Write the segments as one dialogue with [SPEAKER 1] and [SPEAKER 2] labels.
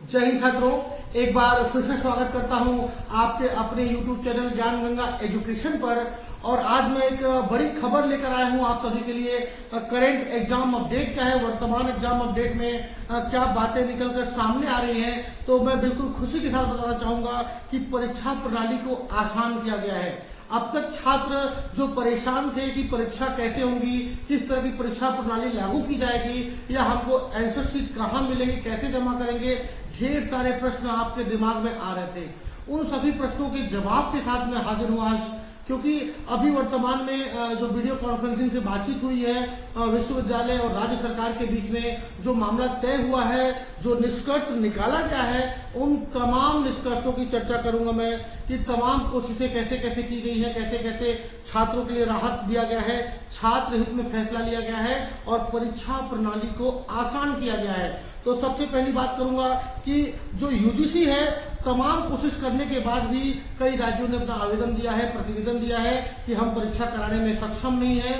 [SPEAKER 1] जय हिंद छात्रों, एक बार फिर से स्वागत करता हूं आपके अपने YouTube चैनल ज्ञान गंगा एजुकेशन पर। और आज मैं एक बड़ी खबर लेकर आया हूं आप सभी के लिए। करंट एग्जाम अपडेट क्या है, वर्तमान एग्जाम अपडेट में क्या बातें निकलकर सामने आ रही हैं, तो मैं बिल्कुल खुशी के साथ बताना चाहूंगा कि परीक्षा प्रणाली को आसान किया गया है। अब तक छात्र जो परेशान थे कि परीक्षा कैसे होगी, किस तरह की परीक्षा प्रणाली लागू की जाएगी, या हमको आंसर शीट कहाँ मिलेगी, कैसे जमा करेंगे, ढेर सारे प्रश्न आपके दिमाग में आ रहे थे। उन सभी प्रश्नों के जवाब के साथ मैं हाजिर हूं आज, क्योंकि अभी वर्तमान में जो वीडियो कॉन्फ्रेंसिंग से बातचीत हुई है विश्वविद्यालय और राज्य सरकार के बीच में, जो मामला तय हुआ है, जो निष्कर्ष निकाला गया है, उन तमाम निष्कर्षों की चर्चा करूंगा मैं कि तमाम कोशिशें कैसे कैसे की गई है, कैसे कैसे छात्रों के लिए राहत दिया गया है, छात्र हित में फैसला लिया गया है और परीक्षा प्रणाली को आसान किया गया है। तो सबसे पहली बात करूंगा कि जो यूजीसी है, तमाम कोशिश करने के बाद भी कई राज्यों ने अपना आवेदन दिया है, प्रतिवेदन दिया है कि हम परीक्षा कराने में सक्षम नहीं है।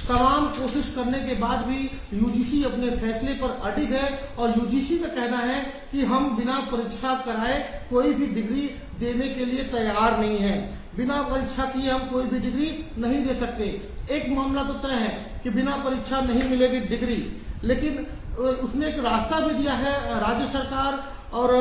[SPEAKER 1] तमाम कोशिश करने के बाद भी यूजीसी अपने फैसले पर अडिग है और यूजीसी का कहना है कि हम बिना परीक्षा कराए कोई भी डिग्री देने के लिए तैयार नहीं है। बिना परीक्षा किए हम कोई भी डिग्री नहीं दे सकते। एक मामला तो तय है कि बिना परीक्षा नहीं मिलेगी डिग्री, लेकिन उसने एक रास्ता भी दिया है राज्य सरकार और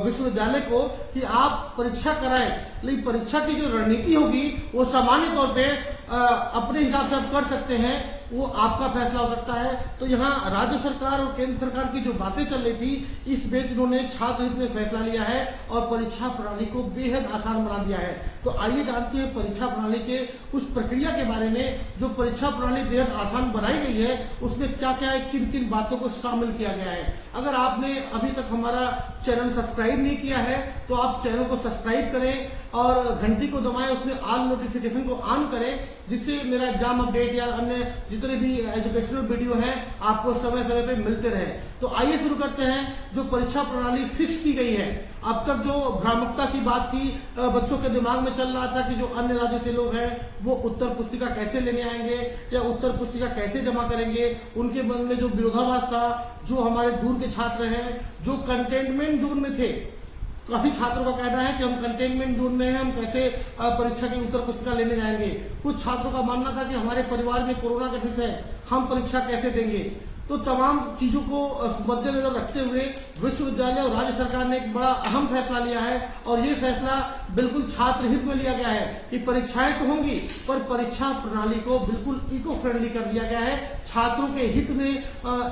[SPEAKER 1] विश्वविद्यालय को कि आप परीक्षा कराएं, लेकिन परीक्षा की जो रणनीति होगी वो सामान्य तौर पे अपने हिसाब से आप कर सकते हैं, वो आपका फैसला हो सकता है। तो यहाँ राज्य सरकार और केंद्र सरकार की जो बातें चल रही थी, इस बीच इन्होंने छात्र हित में फैसला लिया है और परीक्षा प्रणाली को बेहद आसान बना दिया है। तो आइए जानते हैं परीक्षा प्रणाली के उस प्रक्रिया के बारे में। जो परीक्षा प्रणाली बेहद आसान बनाई गई है, उसमें क्या क्या है, किन किन बातों को शामिल किया गया है। अगर आपने अभी तक हमारा चैनल सब्सक्राइब नहीं किया है तो आप चैनल को सब्सक्राइब करें और घंटी को दबाएं, उसमें ऑल नोटिफिकेशन को ऑन करें, जिससे मेरा एग्जाम अपडेट या अन्य जितने भी एजुकेशनल वीडियो हैं आपको समय समय पे मिलते रहे। तो आइए शुरू करते हैं। जो परीक्षा प्रणाली फिक्स की गई है, अब तक जो भ्रामकता की बात थी, बच्चों के दिमाग में चल रहा था कि जो अन्य राज्य से लोग हैं वो उत्तर पुस्तिका कैसे लेने आएंगे या उत्तर पुस्तिका कैसे जमा करेंगे, उनके मन में जो विरोधाभास था, जो हमारे दूर के छात्र हैं जो कंटेनमेंट जोन में थे, काफी छात्रों का कहना है कि हम कंटेनमेंट जोन में हैं, हम कैसे परीक्षा की उत्तर पुस्तिका लेने जाएंगे। कुछ छात्रों का मानना था कि हमारे परिवार में कोरोना का केस है, हम परीक्षा कैसे देंगे। तो तमाम चीजों को मद्देनजर रखते हुए विश्वविद्यालय और राज्य सरकार ने एक बड़ा अहम फैसला लिया है और ये फैसला बिल्कुल छात्र हित में लिया गया है कि परीक्षाएं तो होंगी पर परीक्षा प्रणाली को बिल्कुल इको फ्रेंडली कर दिया गया है, छात्रों के हित में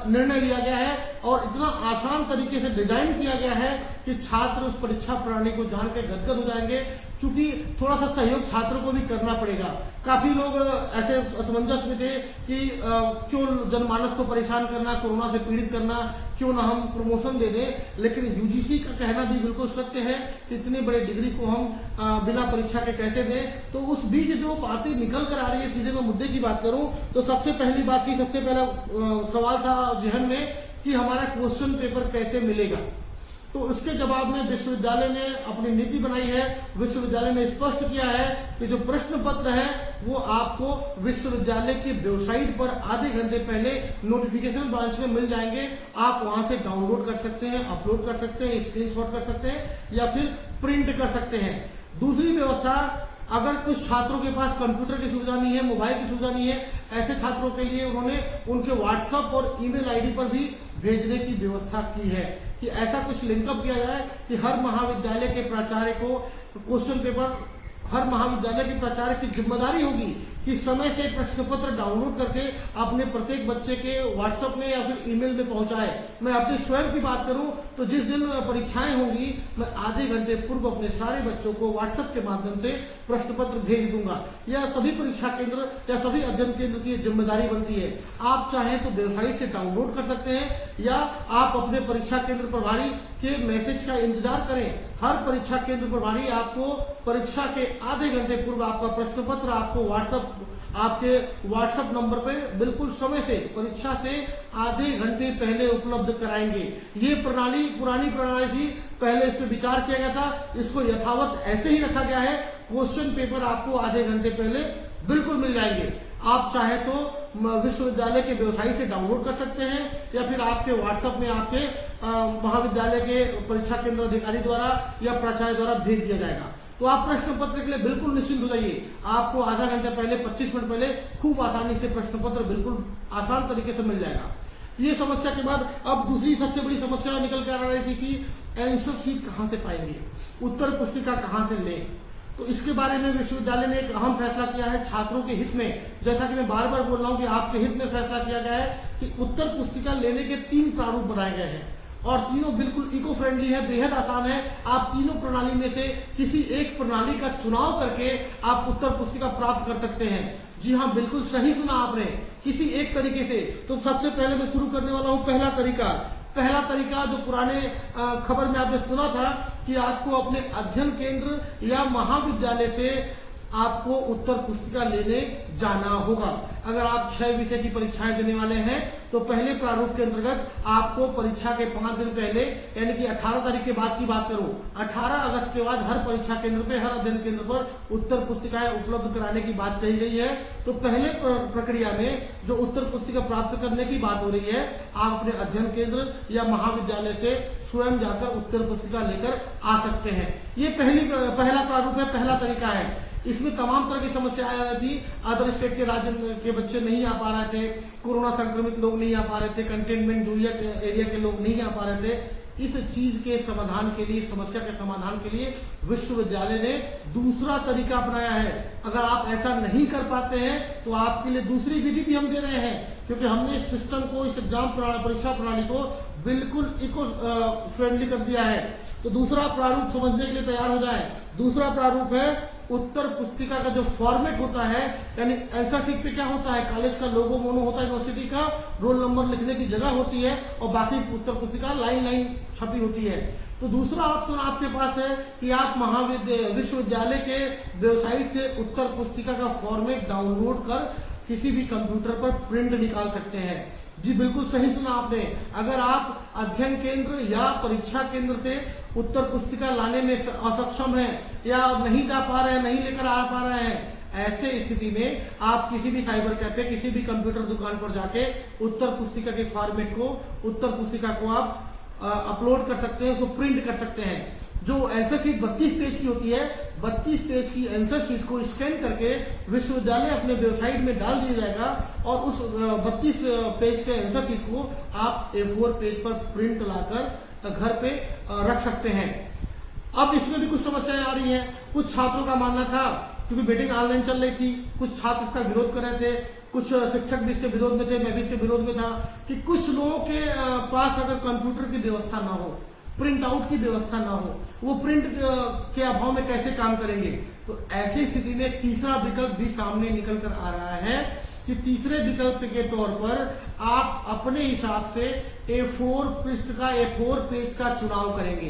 [SPEAKER 1] निर्णय लिया गया है और इतना आसान तरीके से डिजाइन किया गया है कि छात्र उस परीक्षा प्रणाली को जान के गदगद हो जाएंगे। क्योंकि थोड़ा सा सहयोग छात्रों को भी करना पड़ेगा। काफी लोग ऐसे असमंजस में थे कि क्यों जनमानस को परेशान करना, कोरोना से पीड़ित करना, क्यों ना हम प्रमोशन दे दें। लेकिन यूजीसी का कहना भी बिल्कुल सत्य है कि इतनी बड़ी डिग्री को हम बिना परीक्षा के कैसे दें। तो उस बीच जो बातें निकल कर आ रही है, सीधे मैं मुद्दे की बात करूं तो सबसे पहली बात की, सबसे पहला सवाल था जहन में कि हमारा क्वेश्चन पेपर कैसे मिलेगा। तो उसके जवाब में विश्वविद्यालय ने अपनी नीति बनाई है। विश्वविद्यालय ने स्पष्ट किया है कि जो प्रश्न पत्र है वो आपको विश्वविद्यालय की वेबसाइट पर आधे घंटे पहले नोटिफिकेशन ब्रांच में मिल जाएंगे। आप वहां से डाउनलोड कर सकते हैं, अपलोड कर सकते हैं, स्क्रीनशॉट कर सकते हैं या फिर प्रिंट कर सकते हैं। दूसरी व्यवस्था, अगर कुछ छात्रों के पास कंप्यूटर की सुविधा नहीं है, मोबाइल की सुविधा नहीं है, ऐसे छात्रों के लिए उन्होंने उनके व्हाट्सएप और ईमेल आईडी पर भी भेजने की व्यवस्था की है कि ऐसा कुछ लिंकअप किया जाए कि हर महाविद्यालय के प्राचार्य को क्वेश्चन पेपर, हर महाविद्यालय के प्राचार्य की जिम्मेदारी होगी कि समय से प्रश्न पत्र डाउनलोड करके अपने प्रत्येक बच्चे के व्हाट्सएप में या फिर ईमेल में पहुंचाए। मैं अपने स्वयं की बात करूं तो जिस दिन परीक्षाएं होंगी, मैं आधे घंटे पूर्व अपने सारे बच्चों को व्हाट्सएप के माध्यम से प्रश्न पत्र भेज दूंगा। यह सभी परीक्षा केंद्र या सभी अध्ययन केंद्र की जिम्मेदारी बनती है। आप चाहें तो वेबसाइट से डाउनलोड कर सकते हैं या आप अपने परीक्षा केंद्र प्रभारी के मैसेज का इंतजार करें। हर परीक्षा केंद्र प्रभारी आपको परीक्षा के आधे घंटे पूर्व आपका प्रश्न पत्र आपके व्हाट्सएप नंबर पे बिल्कुल समय से, परीक्षा से आधे घंटे पहले उपलब्ध कराएंगे। ये प्रणाली पुरानी प्रणाली थी, पहले इस पर विचार किया गया था, इसको यथावत ऐसे ही रखा गया है। क्वेश्चन पेपर आपको आधे घंटे पहले बिल्कुल मिल जाएंगे। आप चाहे तो विश्वविद्यालय के वेबसाइट से डाउनलोड कर सकते हैं या फिर आपके व्हाट्सएप में आपके महाविद्यालय के परीक्षा केंद्र अधिकारी द्वारा या प्राचार्य द्वारा भेज दिया जाएगा। तो आप प्रश्न पत्र के लिए बिल्कुल निश्चिंत हो जाइए। आपको आधा घंटा पहले 25 मिनट पहले खूब आसानी से प्रश्न पत्र बिल्कुल आसान तरीके से मिल जाएगा। ये समस्या के बाद अब दूसरी सबसे बड़ी समस्या निकल कर आ रही थी कि आंसर शीट कहां से पाएंगे, उत्तर पुस्तिका कहां से लें। तो इसके बारे में विश्वविद्यालय ने एक अहम फैसला किया है छात्रों के हित में। जैसा कि मैं बार बार बोल रहा हूं कि आपके हित में फैसला किया गया है कि उत्तर पुस्तिका लेने के 3 प्रारूप बनाए गए हैं और तीनों बिल्कुल इको फ्रेंडली है, बेहद आसान है। आप तीनों प्रणाली में से किसी एक प्रणाली का चुनाव करके आप उत्तर पुस्तिका प्राप्त कर सकते हैं। जी हाँ, बिल्कुल सही सुना आपने, किसी एक तरीके से। तो सबसे पहले मैं शुरू करने वाला हूं पहला तरीका जो पुराने खबर में आपने सुना था कि आपको अपने अध्ययन केंद्र या महाविद्यालय से आपको उत्तर पुस्तिका लेने जाना होगा। अगर आप 6 विषय की परीक्षाएं देने वाले हैं तो पहले प्रारूप के अंतर्गत आपको परीक्षा के 5 दिन पहले यानी कि 18 तारीख के बाद की बात करूं, 18 अगस्त के बाद हर परीक्षा केंद्र पे, हर अध्ययन केंद्र पर उत्तर पुस्तिकाएं उपलब्ध कराने की बात कही गई है। तो पहले प्रक्रिया में जो उत्तर पुस्तिका प्राप्त करने की बात हो रही है, आप अपने अध्ययन केंद्र या महाविद्यालय से स्वयं जाकर उत्तर पुस्तिका लेकर आ सकते हैं। ये पहला प्रारूप है, पहला तरीका है। इसमें तमाम तरह की समस्याएं आ रही थी। अदर स्टेट के राज्य के बच्चे नहीं आ पा रहे थे, कोरोना संक्रमित लोग नहीं आ पा रहे थे, कंटेनमेंट एरिया के लोग नहीं आ पा रहे थे। इस चीज के समाधान के लिए, समस्या के समाधान के लिए विश्वविद्यालय ने दूसरा तरीका अपनाया है। अगर आप ऐसा नहीं कर पाते हैं तो आपके लिए दूसरी विधि भी हम दे रहे हैं, क्योंकि हमने इस सिस्टम को, इस एग्जाम परीक्षा प्रणाली को बिल्कुल इको फ्रेंडली कर दिया है। तो दूसरा प्रारूप समझने के लिए तैयार हो जाए। दूसरा प्रारूप है उत्तर पुस्तिका का जो फॉर्मेट होता है, यानी आंसर शीट पे क्या होता है, कॉलेज का लोगो मोनो होता है, यूनिवर्सिटी का रोल नंबर लिखने की जगह होती है और बाकी उत्तर पुस्तिका लाइन छपी होती है। तो दूसरा ऑप्शन आपके पास है कि आप विश्वविद्यालय के वेबसाइट से उत्तर पुस्तिका का फॉर्मेट डाउनलोड कर किसी भी कंप्यूटर पर प्रिंट निकाल सकते हैं। जी बिल्कुल सही सुना आपने। अगर आप अध्ययन केंद्र या परीक्षा केंद्र से उत्तर पुस्तिका लाने में असक्षम हैं या नहीं जा पा रहे हैं, नहीं लेकर आ पा रहे हैं, ऐसे स्थिति में आप किसी भी साइबर कैफे, किसी भी कंप्यूटर दुकान पर जाके उत्तर पुस्तिका के फॉर्मेट को, उत्तर पुस्तिका को आप अपलोड कर सकते हैं, उसको प्रिंट कर सकते हैं। जो आंसर शीट 32 पेज की होती है, 32 पेज की आंसर शीट को स्कैन करके विश्वविद्यालय अपने वेबसाइट में डाल दिया जाएगा और उस 32 पेज के आंसर शीट को आप A4 पेज पर प्रिंट लाकर घर पे रख सकते हैं। अब इसमें भी कुछ समस्याएं आ रही हैं। कुछ छात्रों का मानना था, क्योंकि मीटिंग ऑनलाइन चल रही थी, कुछ छात्र इसका विरोध कर रहे थे, कुछ शिक्षक भी इसके विरोध में थे, मैं भी इसके विरोध में था कि कुछ लोगों के पास अगर कंप्यूटर की व्यवस्था ना हो, प्रिंट आउट की व्यवस्था ना हो, वो प्रिंट के अभाव में कैसे काम करेंगे। तो ऐसी स्थिति में तीसरा विकल्प भी सामने निकल कर आ रहा है कि तीसरे विकल्प के तौर पर आप अपने हिसाब से A4 पृष्ठ का, A4 पेज का चुनाव करेंगे।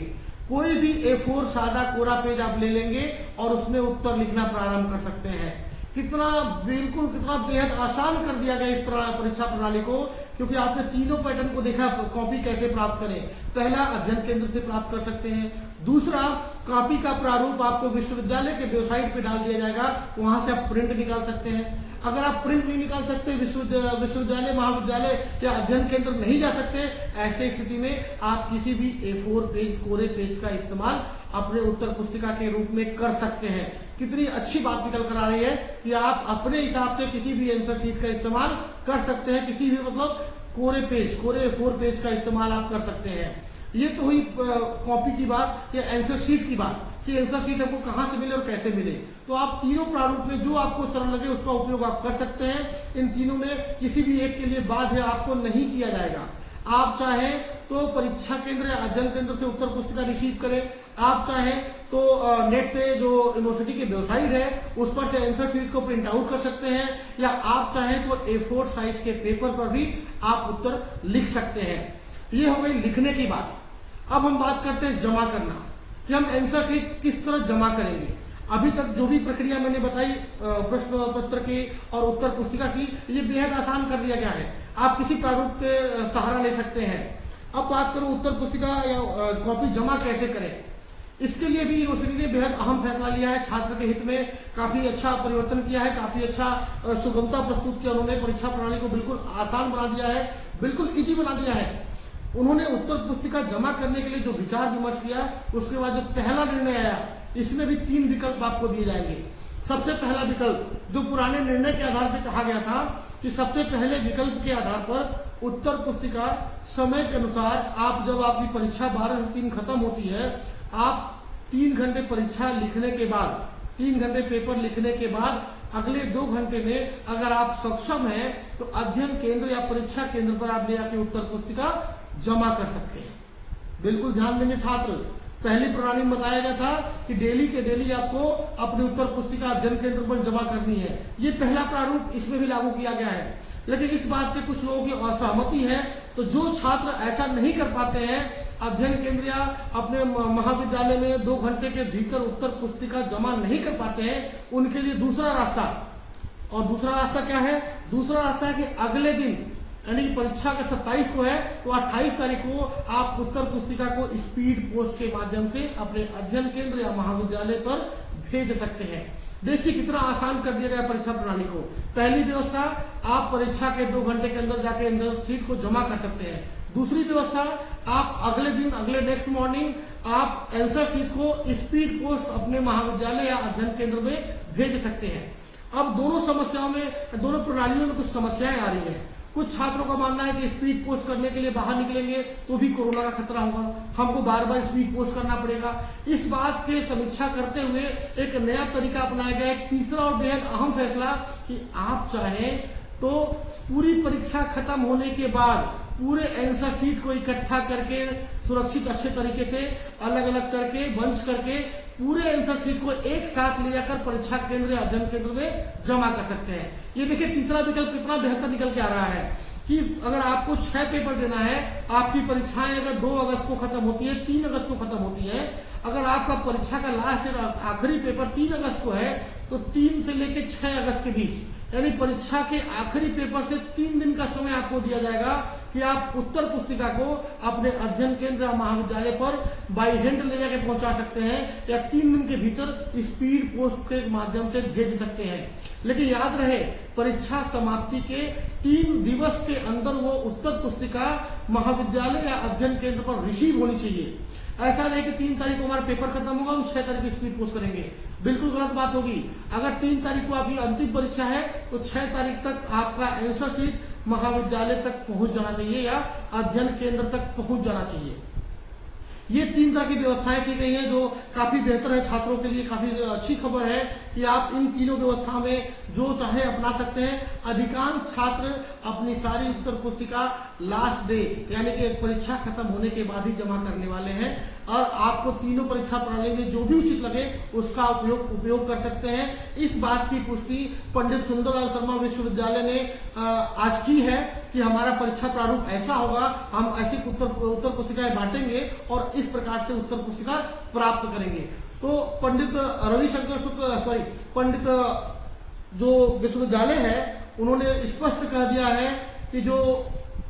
[SPEAKER 1] कोई भी A4 सादा कोरा पेज आप ले लेंगे और उसमें उत्तर लिखना प्रारंभ कर सकते हैं। कितना बेहद आसान कर दिया गया इस परीक्षा प्रणाली को, क्योंकि आपने तीनों पैटर्न को देखा, कॉपी कैसे प्राप्त करें। पहला अध्ययन केंद्र से प्राप्त कर सकते हैं। दूसरा, कॉपी का प्रारूप आपको विश्वविद्यालय के वेबसाइट पे डाल दिया जाएगा, वहां से आप प्रिंट निकाल सकते हैं। अगर आप प्रिंट नहीं निकाल सकते, विश्वविद्यालय, महाविद्यालय या अध्ययन केंद्र नहीं जा सकते, ऐसे स्थिति में आप किसी भी A4 पेज, कोरे पेज का इस्तेमाल अपने उत्तर पुस्तिका के रूप में कर सकते हैं। कितनी अच्छी बात निकल कर आ रही है कि आप अपने हिसाब से किसी भी आंसर शीट का इस्तेमाल कर सकते हैं, किसी भी कोरे A4 पेज का इस्तेमाल आप कर सकते हैं। ये तो हुई कॉपी की बात या आंसर शीट की बात कि आंसर शीट आपको कहां से मिले और कैसे मिले। तो आप तीनों प्रारूप में जो आपको सरल लगे उसका उपयोग आप कर सकते हैं। इन तीनों में किसी भी एक के लिए बाध्य आपको नहीं किया जाएगा। आप चाहें तो परीक्षा केंद्र या अध्ययन केंद्र से उत्तर पुस्तिका रिसीव करें, आप चाहें तो नेट से जो यूनिवर्सिटी की वेबसाइट है उस पर से आंसर शीट को प्रिंट आउट कर सकते हैं, या आप चाहें तो A4 साइज के पेपर पर भी आप उत्तर लिख सकते हैं। ये हो गई लिखने की बात। अब हम बात करते हैं जमा करना, कि हम आंसर शीट किस तरह जमा करेंगे। अभी तक जो भी प्रक्रिया मैंने बताई प्रश्न पत्र की और उत्तर पुस्तिका की, ये बेहद आसान कर दिया गया है। आप किसी प्रारूप के सहारा ले सकते हैं। अब बात करूं उत्तर पुस्तिका या कॉपी जमा कैसे करें। इसके लिए भी यूनिवर्सिटी ने बेहद अहम फैसला लिया है। छात्र के हित में काफी अच्छा परिवर्तन किया है, काफी अच्छा सुगमता प्रस्तुत किया उन्होंने। परीक्षा प्रणाली को बिल्कुल आसान बना दिया है, बिल्कुल इजी बना दिया है। उन्होंने उत्तर पुस्तिका जमा करने के लिए जो विचार विमर्श किया, उसके बाद जो पहला निर्णय आया, इसमें भी 3 विकल्प आपको दिए जाएंगे। सबसे पहला विकल्प जो पुराने निर्णय के आधार पर कहा गया था कि सबसे पहले विकल्प के आधार पर उत्तर पुस्तिका समय के अनुसार आप जब आपकी परीक्षा 12 से 3 खत्म होती है, आप 3 घंटे परीक्षा लिखने के बाद, 3 घंटे पेपर लिखने के बाद अगले 2 घंटे में अगर आप सक्षम हैं तो अध्ययन केंद्र या परीक्षा केंद्र पर आप ले आके उत्तर पुस्तिका जमा कर सकते हैं। बिल्कुल ध्यान देंगे छात्र, पहली प्रणाली में बताया गया था कि डेली के डेली आपको अपनी उत्तर पुस्तिका अध्ययन केंद्र पर जमा करनी है। ये पहला प्रारूप इसमें भी लागू किया गया है, लेकिन इस बात से कुछ लोगों की असहमति है। तो जो छात्र ऐसा नहीं कर पाते हैं, अध्ययन केंद्र या अपने महाविद्यालय में 2 घंटे के भीतर उत्तर पुस्तिका जमा नहीं कर पाते हैं, उनके लिए दूसरा रास्ता। और दूसरा रास्ता क्या है? दूसरा रास्ता है कि अगले दिन, यानी परीक्षा का 27 को है तो 28 तारीख को आप उत्तर पुस्तिका को स्पीड पोस्ट के माध्यम से अपने अध्ययन केंद्र या महाविद्यालय पर भेज सकते हैं। देखिए कितना आसान कर दिया गया परीक्षा प्रणाली को। पहली व्यवस्था, आप परीक्षा के 2 घंटे के अंदर जाके आंसर शीट को जमा कर सकते हैं। दूसरी व्यवस्था, आप अगले दिन, अगले नेक्स्ट मॉर्निंग आप आंसर शीट को स्पीड पोस्ट अपने महाविद्यालय या अध्ययन केंद्र में भेज सकते हैं। अब दोनों समस्याओं में, दोनों प्रणालियों में कुछ समस्याएं आ रही हैं। कुछ छात्रों का मानना है कि स्पीड पोस्ट करने के लिए बाहर निकलेंगे तो भी कोरोना का खतरा होगा, हमको बार बार स्पीड पोस्ट करना पड़ेगा। इस बात की समीक्षा करते हुए एक नया तरीका अपनाया गया है, तीसरा और बेहद अहम फैसला कि आप चाहें तो पूरी परीक्षा खत्म होने के बाद पूरे आंसर शीट को इकट्ठा करके सुरक्षित अच्छे तरीके से अलग अलग करके बंच करके पूरे आंसर शीट को एक साथ ले जाकर परीक्षा केंद्र या अध्ययन केंद्र में जमा कर सकते हैं। ये देखिए तीसरा विकल्प कितना बेहतर निकल के आ रहा है कि अगर आपको 6 पेपर देना है, आपकी परीक्षाएं अगर 2 अगस्त को खत्म होती है, 3 अगस्त को खत्म होती है, अगर आपका परीक्षा का लास्ट आखिरी पेपर 3 अगस्त को है तो 3 से लेकर 6 अगस्त के बीच, यानी परीक्षा के आखिरी पेपर से 3 दिन का समय आपको दिया जाएगा कि आप उत्तर पुस्तिका को अपने अध्ययन केंद्र या महाविद्यालय पर बाई हैंड ले जाके पहुंचा सकते हैं या 3 दिन के भीतर स्पीड पोस्ट के माध्यम से भेज सकते हैं। लेकिन याद रहे, परीक्षा समाप्ति के 3 दिवस के अंदर वो उत्तर पुस्तिका महाविद्यालय या अध्ययन केंद्र पर रिसीव होनी चाहिए। ऐसा नहीं कि 3 तारीख को हमारा पेपर खत्म होगा, हम 6 तारीख की स्पीड पोस्ट करेंगे, बिल्कुल गलत बात होगी। अगर 3 तारीख को आपकी अंतिम परीक्षा है तो 6 तारीख तक आपका आंसर शीट महाविद्यालय तक पहुंच जाना चाहिए या अध्ययन केंद्र तक पहुंच जाना चाहिए। ये 3 तरह की व्यवस्थाएं की गई हैं जो काफी बेहतर है, छात्रों के लिए काफी अच्छी खबर है कि आप इन तीनों व्यवस्था में जो चाहे अपना सकते हैं। अधिकांश छात्र अपनी सारी उत्तर पुस्तिका लास्ट डे यानी कि परीक्षा खत्म होने के बाद ही जमा करने वाले हैं और आपको तीनों परीक्षा प्रणाली में जो भी उचित लगे उसका उपयोग कर सकते हैं। इस बात की पुष्टि पंडित सुंदरलाल शर्मा विश्वविद्यालय ने आज की है कि हमारा परीक्षा प्रारूप ऐसा होगा, हम ऐसी उत्तर पुस्तिकाएं बांटेंगे और इस प्रकार से उत्तर पुस्तिका प्राप्त करेंगे। तो पंडित रविशंकर शुक्ल पंडित जो विश्वविद्यालय है उन्होंने स्पष्ट कह दिया है कि जो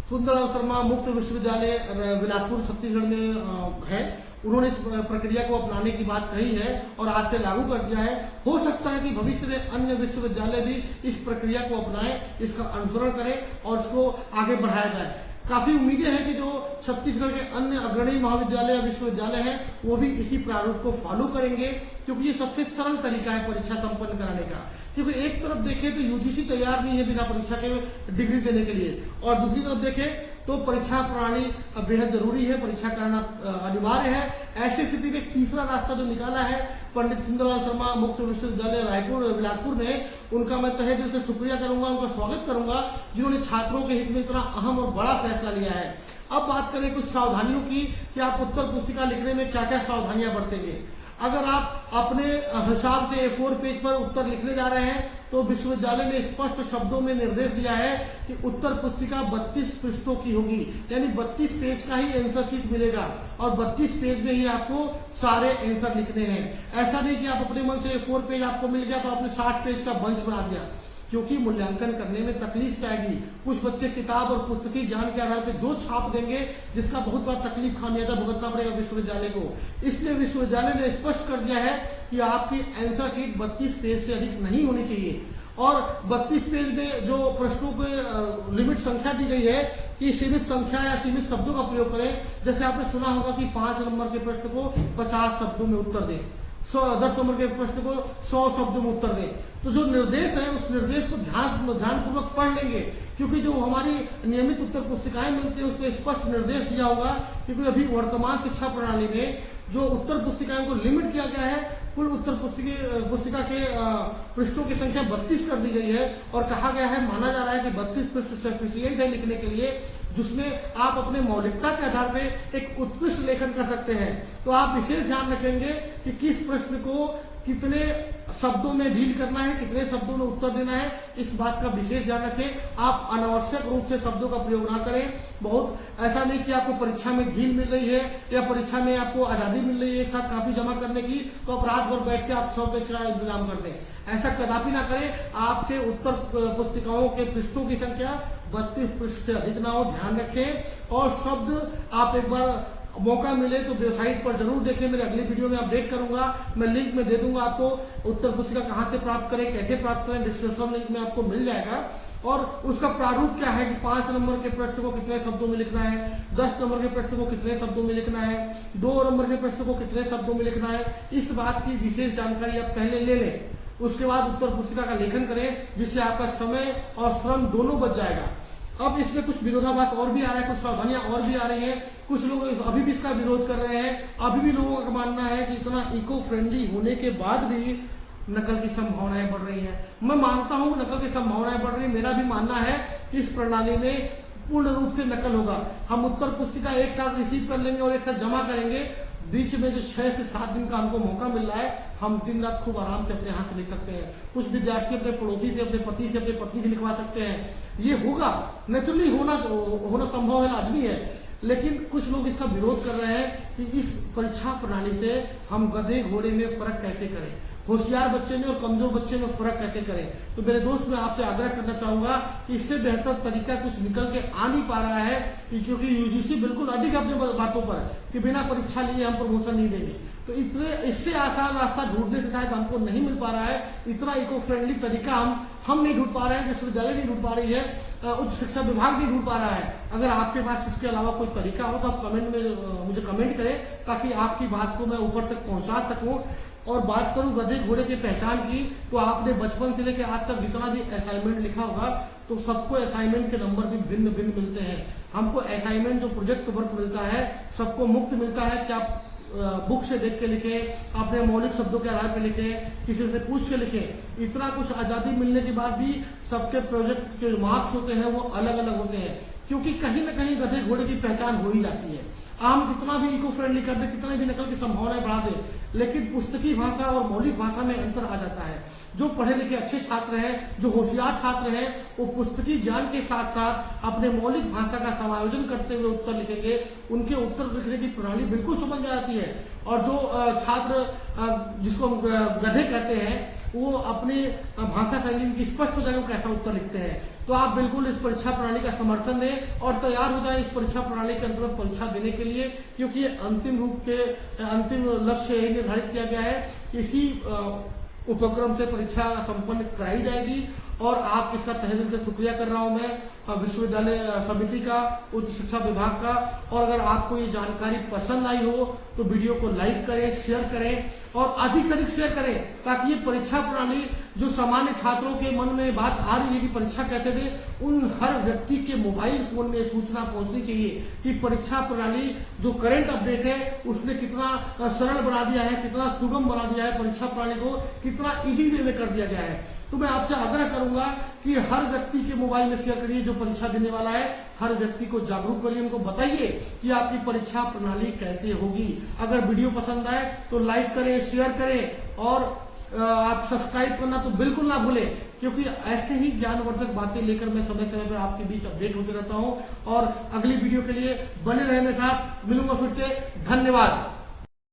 [SPEAKER 1] सुंदरलाल शर्मा मुक्त विश्वविद्यालय बिलासपुर छत्तीसगढ़ में है, उन्होंने इस प्रक्रिया को अपनाने की बात कही है और आज से लागू कर दिया है। हो सकता है कि भविष्य में अन्य विश्वविद्यालय भी इस प्रक्रिया को अपनाएं, इसका अनुसरण करें और इसको आगे बढ़ाया जाए। काफी उम्मीदें हैं कि जो छत्तीसगढ़ के अन्य अग्रणी महाविद्यालय या विश्वविद्यालय हैं वो भी इसी प्रारूप को फॉलो करेंगे, क्योंकि ये सबसे सरल तरीका है परीक्षा संपन्न कराने का। क्योंकि एक तरफ देखें तो यूजीसी तैयार नहीं है बिना परीक्षा के डिग्री देने के लिए, और दूसरी तरफ देखें तो परीक्षा प्रणाली बेहद जरूरी है, परीक्षा कराना अनिवार्य है। ऐसी स्थिति में तीसरा रास्ता जो निकाला है पंडित सुंदरलाल शर्मा मुक्त विश्वविद्यालय रायपुर बिलासपुर ने, उनका मैं तहे दिल से शुक्रिया करूंगा, उनका स्वागत करूंगा जिन्होंने छात्रों के हित में इतना अहम और बड़ा फैसला लिया है। अब बात करें कुछ सावधानियों की कि आप उत्तर पुस्तिका लिखने में क्या क्या सावधानियां बरतेंगे। अगर आप अपने हिसाब से A4 पेज पर उत्तर लिखने जा रहे हैं तो विश्वविद्यालय ने स्पष्ट शब्दों में निर्देश दिया है कि उत्तर पुस्तिका 32 पृष्ठों की होगी, यानी 32 पेज का ही आंसर शीट मिलेगा और 32 पेज में ही आपको सारे आंसर लिखने हैं। ऐसा नहीं कि आप अपने मन से A4 पेज आपको मिल गया तो आपने 60 पेज का बंच बना दिया। क्योंकि मूल्यांकन करने में तकलीफ आएगी। कुछ बच्चे किताब और पुस्तकीय ज्ञान के आधार पर जो छाप देंगे जिसका बहुत बड़ा तकलीफ खामियाजा भुगतना पड़ेगा विश्वविद्यालय को। इसलिए विश्वविद्यालय ने स्पष्ट कर दिया है कि आपकी आंसर शीट 32 पेज से अधिक नहीं होनी चाहिए और 32 पेज में जो प्रश्नों पे लिमिट संख्या दी गई है कि सीमित संख्या या सीमित शब्दों का प्रयोग करें। जैसे आपने सुना होगा कि 5 नंबर के प्रश्न को 50 शब्दों में उत्तर दें, 10 नंबर के प्रश्न को 100 शब्दों में उत्तर दें। तो जो निर्देश है उस निर्देश को ध्यानपूर्वक पढ़ लेंगे, क्योंकि जो हमारी नियमित उत्तर पुस्तिकाएं मिलती है उसमें स्पष्ट निर्देश दिया होगा। क्योंकि अभी वर्तमान शिक्षा प्रणाली में जो उत्तर पुस्तिकाओं को लिमिट किया गया है, कुल उत्तर पुस्तिका के पृष्ठों की संख्या 32 कर दी गई है और कहा गया है, माना जा रहा है कि 32 पृष्ठ सफिशिएंट है लिखने के लिए, जिसमें आप अपने मौलिकता के आधार पे एक उत्कृष्ट लेखन कर सकते हैं। तो आप विशेष ध्यान रखेंगे कि किस प्रश्न को कितने शब्दों में डील करना है, कितने शब्दों में उत्तर देना है, इस बात का विशेष ध्यान रखें। आप अनावश्यक रूप से शब्दों का प्रयोग ना करें। बहुत ऐसा नहीं कि आपको परीक्षा में ढील मिल रही है या परीक्षा में आपको आजादी मिल रही है एक साथ काफी जमा करने की, तो आप रात भर बैठ के आप 100 पेज का इंतजाम कर दें। ऐसा कदापि ना करें। आपके उत्तर पुस्तिकाओं के पृष्ठों की संख्या 32 पृष्ठ से अधिक ना हो, ध्यान रखें। और शब्द आप एक बार मौका मिले तो वेबसाइट पर जरूर देखें। मेरे अगली वीडियो में अपडेट करूंगा, मैं लिंक में दे दूंगा आपको। उत्तर पुस्तिका कहां से प्राप्त करें, कैसे प्राप्त करें, डिस्क्रिप्शन लिंक में आपको मिल जाएगा। और उसका प्रारूप क्या है कि 5 नंबर के प्रश्न को कितने शब्दों में लिखना है, 10 नंबर के प्रश्न को कितने शब्दों में लिखना है, 2 नंबर के प्रश्न को कितने शब्दों में लिखना है, इस बात की विशेष जानकारी आप पहले ले लें। उसके बाद उत्तर पुस्तिका का लेखन करें, जिससे आपका समय और श्रम दोनों बच जाएगा। अब इसमें कुछ विरोधाभास और भी आ रहा है, कुछ सावधानियां और भी आ रही हैं। कुछ लोग अभी भी इसका विरोध कर रहे हैं। अभी भी लोगों का मानना है कि इतना इको फ्रेंडली होने के बाद भी नकल की संभावनाएं बढ़ रही हैं। मैं मानता हूं नकल की संभावनाएं बढ़ रही है। मेरा भी मानना है कि इस प्रणाली में पूर्ण रूप से नकल होगा। हम उत्तर पुस्तिका एक साथ रिसीव कर लेंगे और एक साथ जमा करेंगे। बीच में जो 6 से 7 दिन का हमको मौका मिल रहा है, हम दिन रात खूब आराम से अपने हाथ से लिख सकते हैं। कुछ विद्यार्थी अपने पड़ोसी से, अपने पति से, अपने पत्नी से लिखवा सकते हैं। ये होगा, नेचुरली होना संभव है, लाजमी है। लेकिन कुछ लोग इसका विरोध कर रहे हैं कि इस परीक्षा प्रणाली से हम गधे घोड़े में फर्क कैसे करें, होशियार बच्चे में और कमजोर बच्चे में फर्क कैसे करें। तो मेरे दोस्त, मैं आपसे आग्रह करना चाहूंगा कि इससे बेहतर तरीका कुछ निकल के आ नहीं पा रहा है, क्योंकि यूजीसी बिल्कुल अडिग अपने बातों पर कि बिना परीक्षा लिए हम प्रमोशन नहीं देंगे। तो इससे आसान रास्ता ढूंढने से शायद हमको नहीं मिल पा रहा है। इतना इको फ्रेंडली तरीका हम नहीं ढूंढ पा रहे हैं, विश्वविद्यालय नहीं ढूंढ पा रही है, उच्च शिक्षा विभाग नहीं ढूंढ पा रहा है। अगर आपके पास इसके अलावा कोई तरीका हो तो आप कमेंट में मुझे कमेंट करें, ताकि आपकी बात को मैं ऊपर तक पहुंचा सकूं। और बात करूं गधे घोड़े की पहचान की, तो आपने बचपन से लेकर आज तक जितना भी असाइनमेंट लिखा होगा, तो सबको असाइनमेंट के नंबर भी भिन्न भिन्न मिलते हैं। हमको असाइनमेंट जो प्रोजेक्ट वर्क मिलता है सबको मुफ्त मिलता है कि आप बुक से देख के लिखें, अपने मौलिक शब्दों के आधार पर लिखें, किसी से पूछ के लिखें। इतना कुछ आजादी मिलने के बाद भी सबके प्रोजेक्ट के मार्क्स होते हैं वो अलग अलग होते हैं, क्योंकि कहीं ना कहीं गधे घोड़े की पहचान हो ही जाती है। हम कितना भी इको फ्रेंडली कर दे, कितने भी नकल की संभावनाएं बढ़ा दे, लेकिन पुस्तकीय भाषा और मौलिक भाषा में अंतर आ जाता है। जो पढ़े लिखे अच्छे छात्र हैं, जो होशियार छात्र हैं, वो पुस्तकीय ज्ञान के साथ साथ अपने मौलिक भाषा का समायोजन करते हुए उत्तर लिखेंगे। उनके उत्तर लिखने की प्रणाली बिल्कुल समझ में आती है। और जो छात्र जिसको गधे कहते हैं, वो अपनी भाषा शैली की स्पष्ट हो जाएगा कैसा उत्तर लिखते हैं। तो आप बिल्कुल इस परीक्षा प्रणाली का समर्थन दें और तैयार हो जाए इस परीक्षा प्रणाली के अंतर्गत परीक्षा देने के लिए, क्योंकि अंतिम लक्ष्य यही निर्धारित किया गया है कि इसी उपक्रम से परीक्षा संपन्न कराई जाएगी। और आप इसका तहे दिल से शुक्रिया कर रहा हूं मैं विश्वविद्यालय समिति का, उच्च शिक्षा विभाग का। और अगर आपको ये जानकारी पसंद आई हो तो वीडियो को लाइक करें, शेयर करें और अधिक से अधिक शेयर करें, ताकि ये परीक्षा प्रणाली जो सामान्य छात्रों के मन में बात आ रही है कि परीक्षा कैसे दे, उन हर व्यक्ति के मोबाइल फोन में सूचना पहुंचनी चाहिए कि परीक्षा प्रणाली जो करंट अपडेट है उसने कितना सरल बना दिया है, कितना सुगम बना दिया है, परीक्षा प्रणाली को कितना इजी वे में कर दिया गया है। तो मैं आपसे आग्रह करूंगा कि हर व्यक्ति के मोबाइल में शेयर करिए जो परीक्षा देने वाला है, हर व्यक्ति को जागरूक करिए, उनको बताइए कि आपकी परीक्षा प्रणाली कैसे होगी। अगर वीडियो पसंद आए तो लाइक करें, शेयर करें और आप सब्सक्राइब करना तो बिल्कुल ना भूलें, क्योंकि ऐसे ही ज्ञानवर्धक बातें लेकर मैं समय समय पर आपके बीच अपडेट होते रहता हूं। और अगली वीडियो के लिए बने रहने के साथ मिलूंगा फिर से। धन्यवाद।